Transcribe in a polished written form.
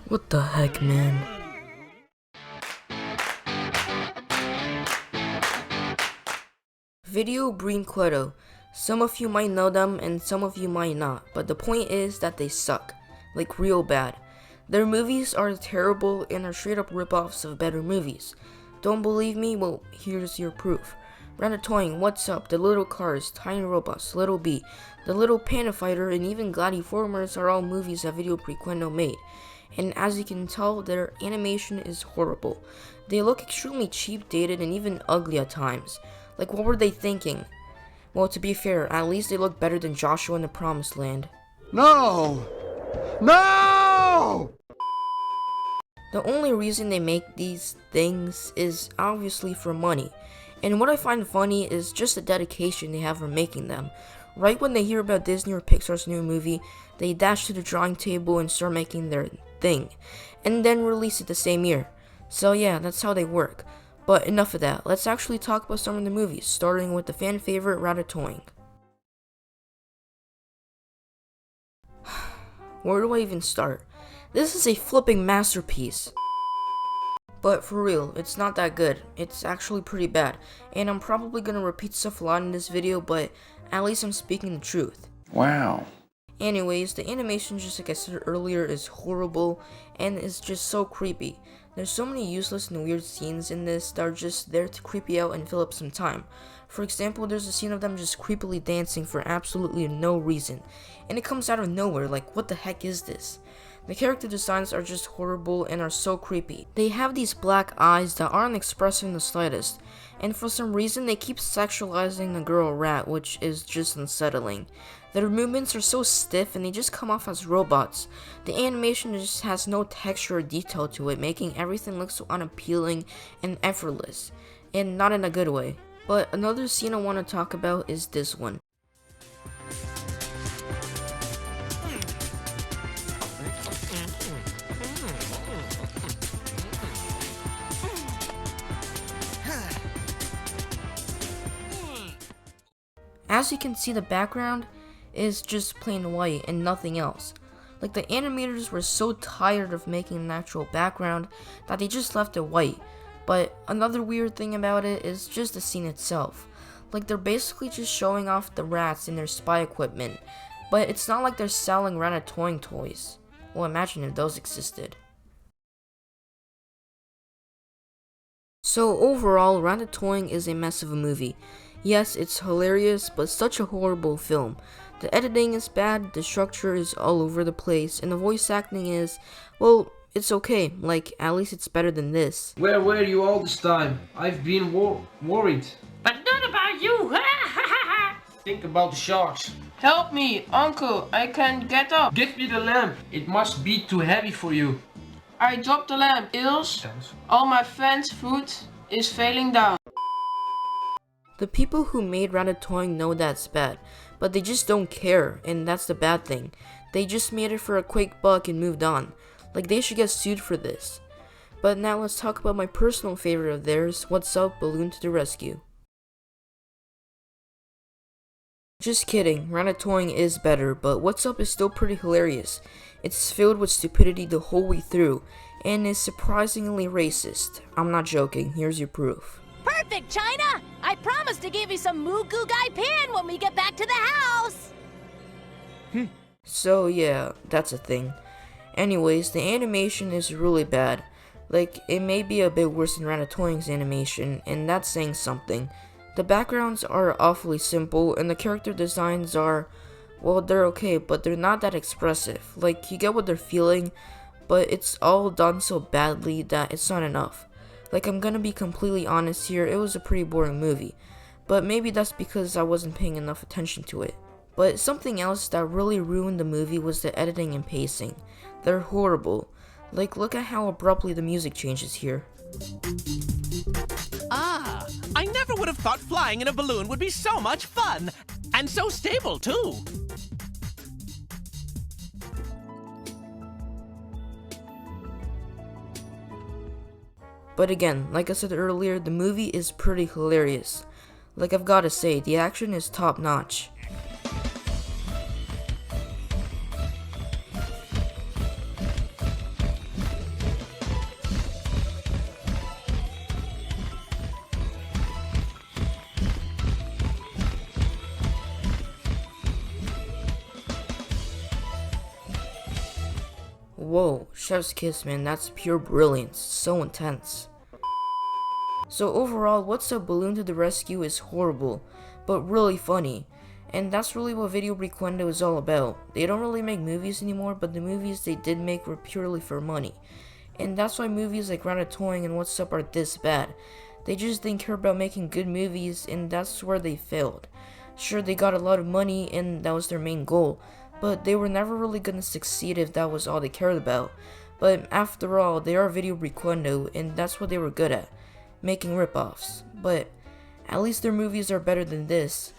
What the heck, man? Vídeo Brinquedo. Some of you might know them and some of you might not, but the point is that they suck. Like real bad. Their movies are terrible and are straight up ripoffs of better movies. Don't believe me? Well, here's your proof. Ratatouille, What's Up, The Little Cars, Tiny Robots, Little B, The Little Panda Fighter, and even Gladiatormers are all movies that Vídeo Brinquedo made. And as you can tell, their animation is horrible. They look extremely cheap, dated, and even ugly at times. Like, what were they thinking? Well, to be fair, at least they look better than Joshua in the Promised Land. No! No! The only reason they make these things is obviously for money. And what I find funny is just the dedication they have for making them. Right when they hear about Disney or Pixar's new movie, they dash to the drawing table and start making their thing, and then release it the same year. So yeah, that's how they work. But enough of that, let's actually talk about some of the movies, starting with the fan favorite Ratatouille. Where do I even start? This is a flipping masterpiece. But for real, it's not that good. It's actually pretty bad. And I'm probably gonna repeat stuff a lot in this video, but at least I'm speaking the truth. Wow. Anyways, the animation, just like I said earlier, is horrible and is just so creepy. There's so many useless and weird scenes in this that are just there to creep you out and fill up some time. For example, there's a scene of them just creepily dancing for absolutely no reason. And it comes out of nowhere, like what the heck is this? The character designs are just horrible and are so creepy. They have these black eyes that aren't expressive in the slightest, and for some reason they keep sexualizing the girl rat, which is just unsettling. Their movements are so stiff and they just come off as robots. The animation just has no texture or detail to it, making everything look so unappealing and effortless, and not in a good way. But another scene I want to talk about is this one. As you can see, the background is just plain white and nothing else. Like, the animators were so tired of making an actual background that they just left it white. But another weird thing about it is just the scene itself. Like, they're basically just showing off the rats and their spy equipment, but it's not like they're selling Ratatouille toys. Well, imagine if those existed. So overall, Ratatouille is a mess of a movie. Yes, it's hilarious, but such a horrible film. The editing is bad, the structure is all over the place, and the voice acting is, well, it's okay. Like, at least it's better than this. Where were you all this time? I've been worried. But not about you! Think about the sharks. Help me, uncle, I can't get up. Give me the lamp. It must be too heavy for you. I dropped the lamp, Ilse. All my fans' food is failing down. The people who made Ratatouille know that's bad, but they just don't care, and that's the bad thing. They just made it for a quick buck and moved on. Like, they should get sued for this. But now let's talk about my personal favorite of theirs, What's Up, Balloon to the Rescue. Just kidding, Ratatouille is better, but What's Up is still pretty hilarious. It's filled with stupidity the whole way through, and is surprisingly racist. I'm not joking, here's your proof. Perfect, China! I promise to give you some Moo Goo Gai Pan when we get back to the house! So yeah, that's a thing. Anyways, the animation is really bad. Like, it may be a bit worse than Ratatouille's animation, and that's saying something. The backgrounds are awfully simple, and the character designs are, well, they're okay, but they're not that expressive. Like, you get what they're feeling, but it's all done so badly that it's not enough. Like, I'm gonna be completely honest here, it was a pretty boring movie. But maybe that's because I wasn't paying enough attention to it. But something else that really ruined the movie was the editing and pacing. They're horrible. Like, look at how abruptly the music changes here. Ah, I never would have thought flying in a balloon would be so much fun! And so stable, too! But again, like I said earlier, the movie is pretty hilarious. Like, I've gotta say, the action is top notch. whoa, chef's kiss, man, that's pure brilliance, so intense. So overall, What's Up Balloon to the Rescue is horrible, but really funny. And that's really what Video Brinquedo is all about. They don't really make movies anymore, but the movies they did make were purely for money. And that's why movies like Ratatouille and What's Up are this bad. They just didn't care about making good movies, and that's where they failed. Sure, they got a lot of money, and that was their main goal, but they were never really gonna succeed if that was all they cared about. But after all, they are Video Brinquedo, and that's what they were good at, making ripoffs. But at least their movies are better than this.